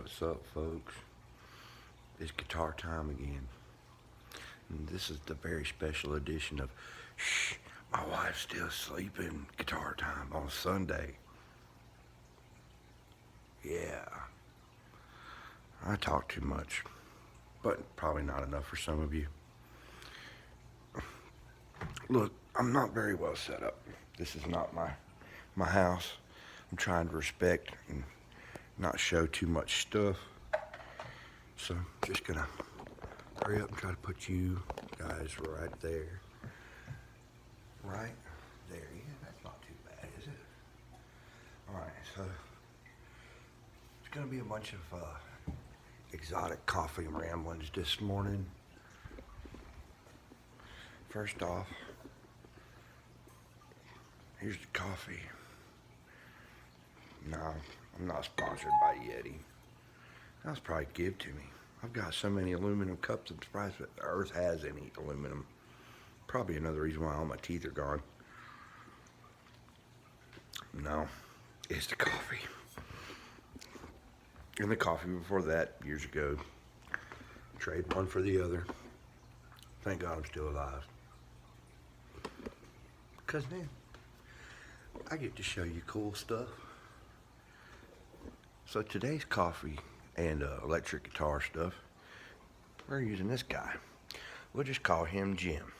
What's up, folks? It's guitar time again. And this is the very special edition of Shh, my wife's still sleeping guitar time on Sunday. Yeah, I talk too much, but probably not enough for some of you. Look, I'm not very well set up. This is not my house. I'm trying to respect and not show too much stuff. So I'm just gonna hurry up and try to put you guys right there. Right there. Yeah, that's not too bad, is it? Alright, so it's gonna be a bunch of exotic coffee ramblings this morning. First off, here's the coffee. No, I'm not sponsored by Yeti. That was probably give to me. I've got so many aluminum cups, I'm surprised that the earth has any aluminum. Probably another reason why all my teeth are gone. No, it's the coffee. And the coffee before that, years ago. Trade one for the other. Thank God I'm still alive. Because man, I get to show you cool stuff. So today's coffee and electric guitar stuff, we're using this guy. We'll just call him Jim.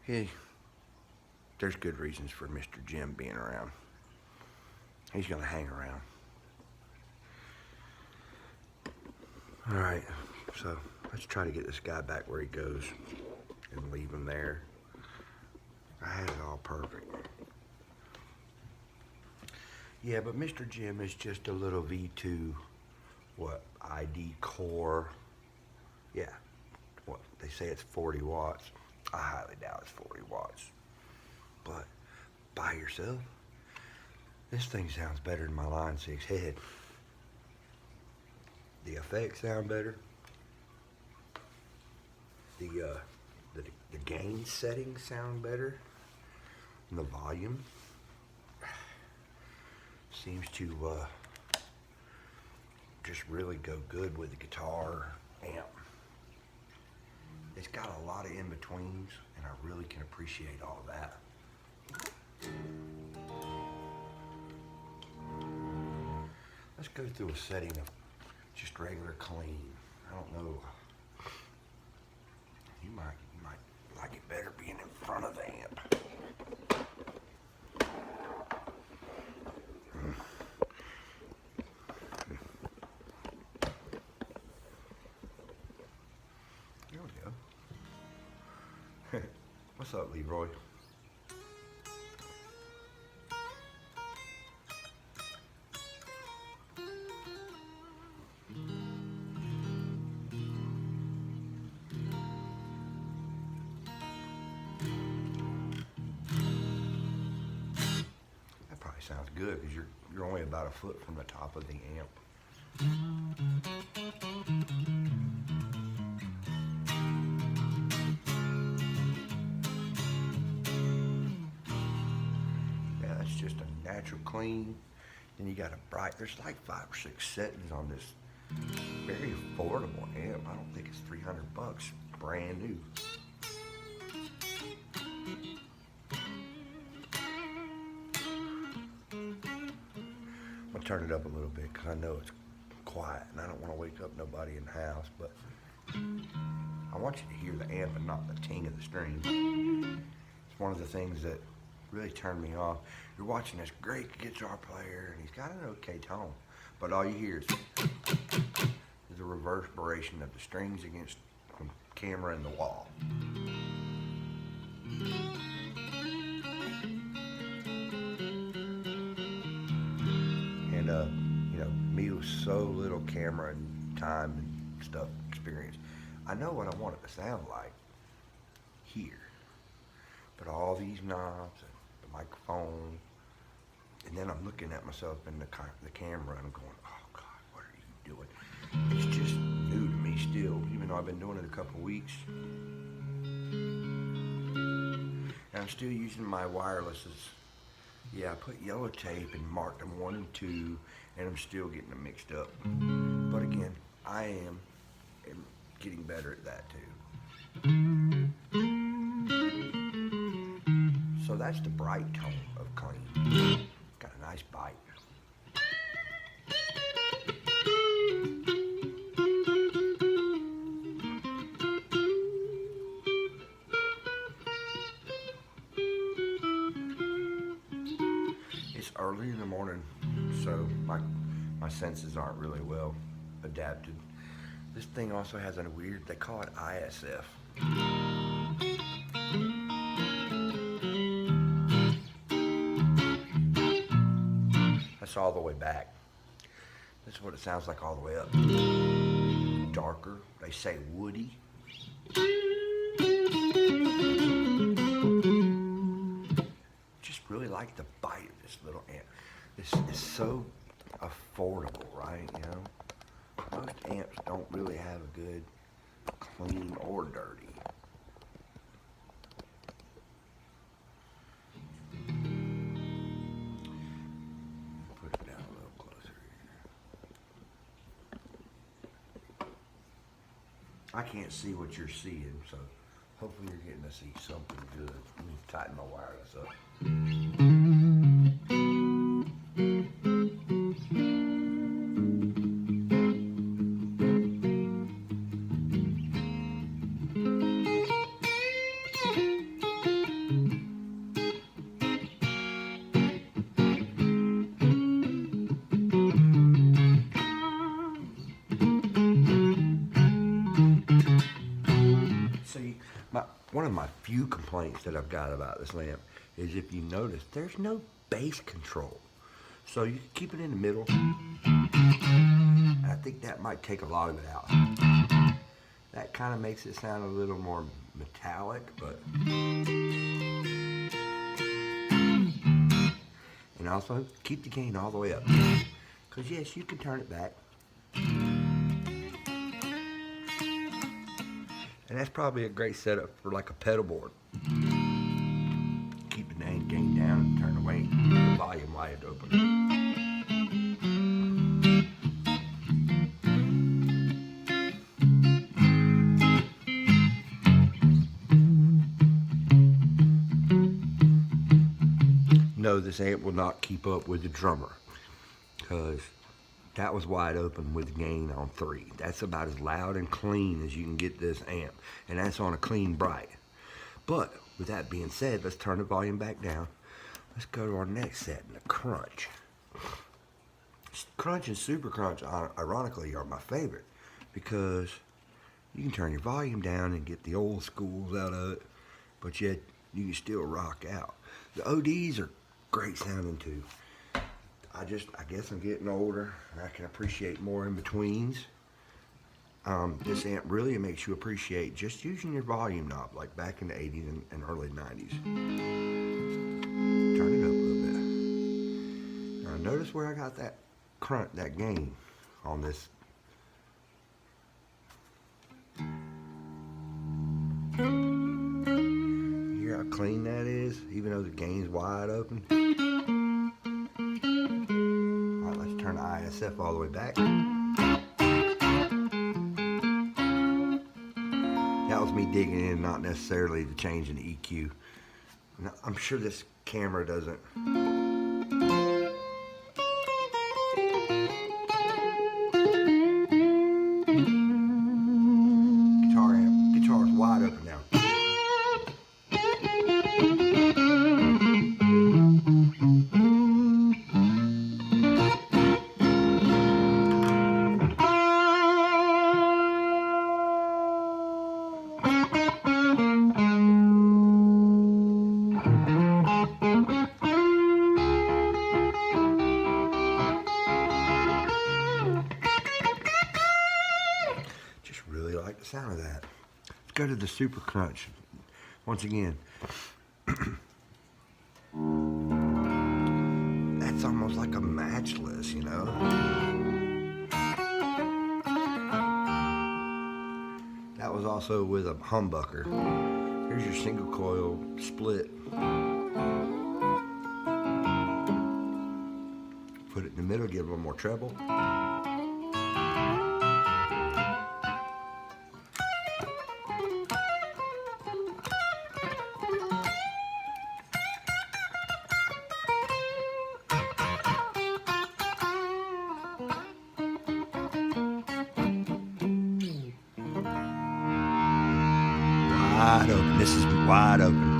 There's good reasons for Mr. Jim being around. He's gonna hang around. All right, so let's try to get this guy back where he goes and leave him there. I had it all perfect. Yeah, but Mr. Jim is just a little V2, ID core. Yeah, they say it's 40 watts. I highly doubt it's 40 watts. But by yourself, this thing sounds better than my Line 6 head. The effects sound better. The gain settings sound better. And the volume seems to just really go good with the guitar amp. It's got a lot of in-betweens, and I really can appreciate all of that. Let's go through a setting of just regular clean. I don't know. You might like it better being in front of the amp. There we go. What's up, Leroy? That probably sounds good because you're only about a foot from the top of the amp. Yeah, that's just a natural clean. Then you got a bright, there's like 5 or 6 settings on this very affordable amp. I don't think it's 300 bucks, brand new. I'm gonna turn it up a little bit because I know it's quiet and I don't want to wake up nobody in the house, but I want you to hear the amp and not the ting of the strings. It's one of the things that really turned me off. You're watching this great guitar player and he's got an okay tone, but all you hear is the reverberation of the strings against the camera and the wall. And me with so little camera and time and stuff experience, I know what I want it to sound like here. But all these knobs and the microphone, and then I'm looking at myself in the camera and I'm going, oh God, what are you doing? It's just new to me still, even though I've been doing it a couple weeks. And I'm still using my wirelesses Yeah, I put yellow tape and marked them 1 and 2, and I'm still getting them mixed up. But again, am getting better at that too. So that's the bright tone of clean. Got a nice bite. It's early in the morning, so my senses aren't really well adapted. This thing also has a weird, they call it ISF. That's all the way back. That's what it sounds like all the way up. Darker, they say woody. Just really like the bite of this little amp. This is so affordable, right? You know, most amps don't really have a good clean or dirty. Put it down a little closer here. I can't see what you're seeing, so hopefully you're getting to see something good. Let me tighten my wireless up. See, one of my few complaints that I've got about this lamp is if you notice, there's no bass control. So you can keep it in the middle. I think that might take a lot of it out. That kind of makes it sound a little more metallic, but... And also, keep the gain all the way up. Because yes, you can turn it back. And that's probably a great setup for like a pedal board. Keep the gain down and turn the volume wide open. No, this amp will not keep up with the drummer, because that was wide open with gain on 3. That's about as loud and clean as you can get this amp, and that's on a clean bright. But with that being said, let's turn the volume back down. Let's go to our next setting, the crunch. Crunch and super crunch, ironically, are my favorite, because you can turn your volume down and get the old schools out of it, but yet you can still rock out. The ODs are great sounding too. I guess I'm getting older and I can appreciate more in betweens. This amp really makes you appreciate just using your volume knob, like back in the 80s and early 90s. Turn it up a little bit. Now notice where I got that crunch, that gain on this. Hear how clean that is, even though the gain's wide open? Alright, let's turn the ISF all the way back. That was me digging in, not necessarily the change in the EQ. Now, I'm sure this camera doesn't. Guitar's wide open now. Just really like the sound of that. Let's go to the super crunch. Once again, that's almost like a matchless, you know? That was also with a humbucker. Here's your single coil split. put it in the middle, get a little more treble. Wide open. This is wide open.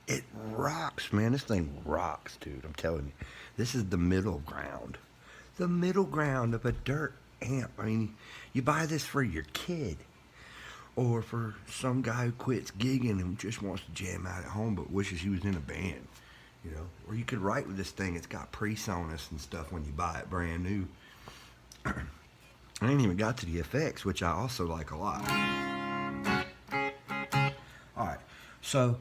It rocks, man. This thing rocks, dude. I'm telling you. This is the middle ground. The middle ground of a dirt amp. I mean, you buy this for your kid or for some guy who quits gigging and just wants to jam out at home but wishes he was in a band, you know. Or you could write with this thing. It's got pre-Sonus and stuff when you buy it brand new. I ain't even got to the effects, which I also like a lot. All right, so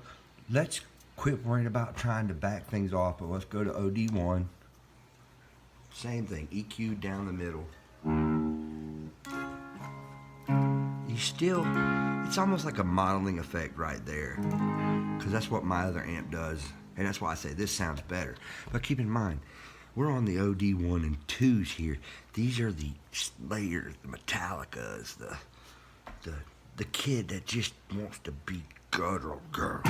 let's quit worrying about trying to back things off, but let's go to OD1. Same thing, EQ down the middle. You still, it's almost like a modeling effect right there, because that's what my other amp does, and that's why I say this sounds better. But keep in mind, we're on the OD1 and 2s here. These are the Slayers, the Metallicas, the kid that just wants to be guttural girl.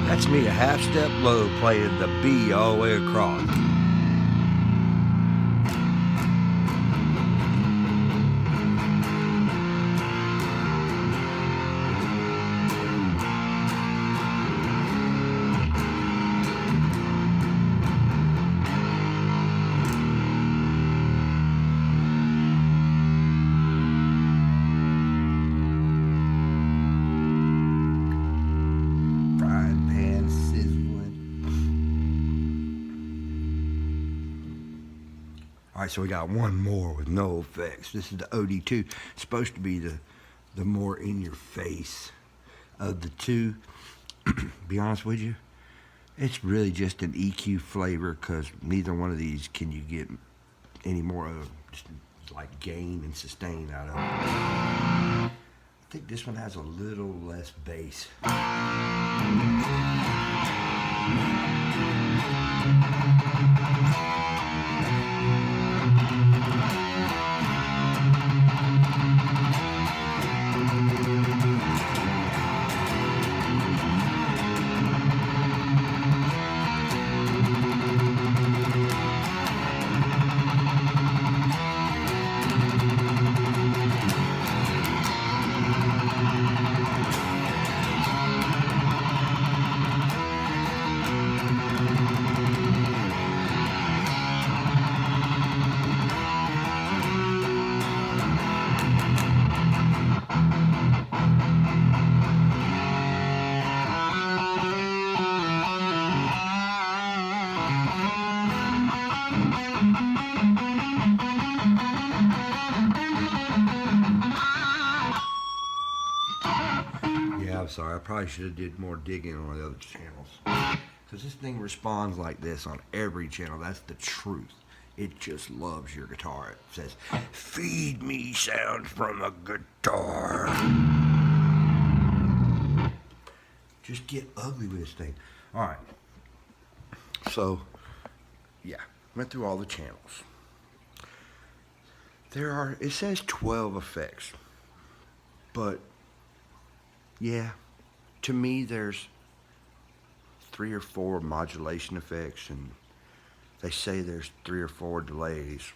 That's me a half step low playing the B all the way across. All right, so we got one more with no effects. This is the OD2. It's supposed to be the more in your face of the two. Be honest with you, it's really just an EQ flavor, because neither one of these can you get any more of just like gain and sustain out of it. I think this one has a little less bass. I'm sorry, I probably should have did more digging on the other channels, because this thing responds like this on every channel. That's the truth. It just loves your guitar. It says, feed me sounds from a guitar. Just get ugly with this thing. All right, so yeah, Went through all the channels. It says 12 effects. But, yeah, to me there's 3 or 4 modulation effects, and they say there's 3 or 4 delays.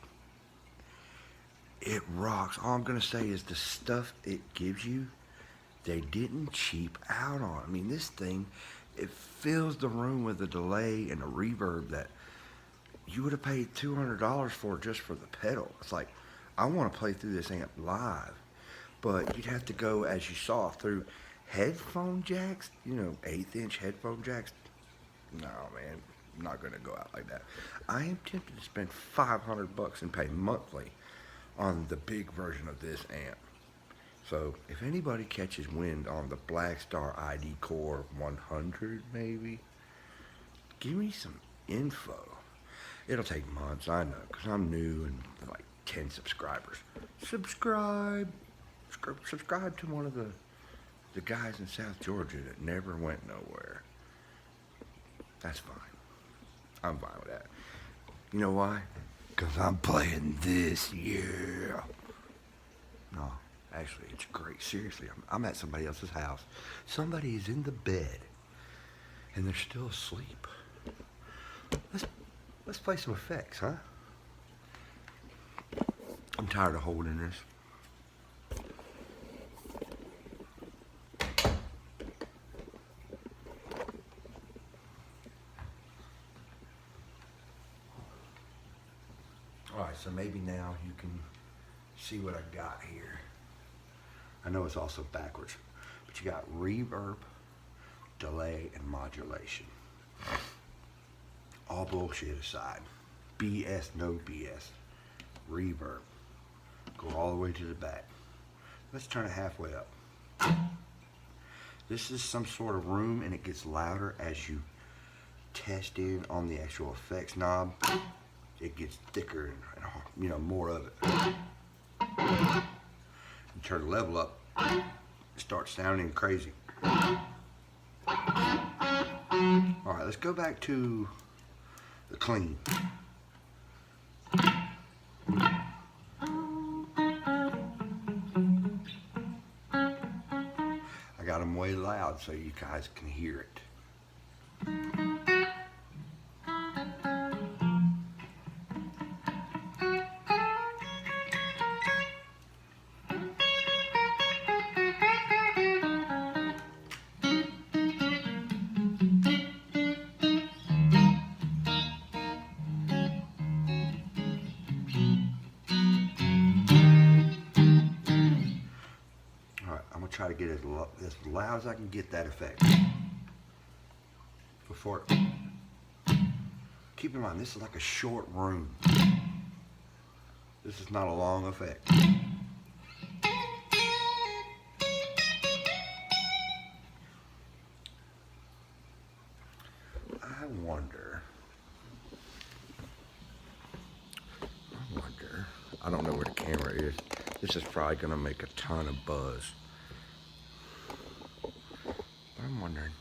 It rocks. All I'm gonna say is the stuff it gives you, they didn't cheap out on. I mean, this thing, it fills the room with a delay and a reverb that you would have paid $200 for just for the pedal. It's like, I want to play through this amp live, but you'd have to go, as you saw, through headphone jacks, 1/8" headphone jacks. No, man, I'm not gonna go out like that. I am tempted to spend $500 and pay monthly on the big version of this amp. So if anybody catches wind on the Blackstar ID Core 100, maybe, give me some info. It'll take months, I know, because I'm new and like 10 subscribers. Subscribe to one of the guys in South Georgia that never went nowhere. That's fine. I'm fine with that. You know why? Because I'm playing this, yeah. No, actually, it's great. Seriously, I'm at somebody else's house. Somebody is in the bed, and they're still asleep. Let's play some effects, huh? I'm tired of holding this. Alright, so maybe now you can see what I got here. I know it's also backwards, but you got reverb, delay, and modulation. All bullshit aside. BS, no BS. Reverb. Go all the way to the back. Let's turn it halfway up. This is some sort of room, and it gets louder as you test in on the actual effects knob. It gets thicker and more of it. You turn the level up, it starts sounding crazy. Alright, let's go back to the clean. I got them way loud so you guys can hear it. I'm gonna try to get as loud as I can get that effect. Keep in mind, this is like a short room. This is not a long effect. I wonder, I don't know where the camera is. This is probably gonna make a ton of buzz. But I'm wondering,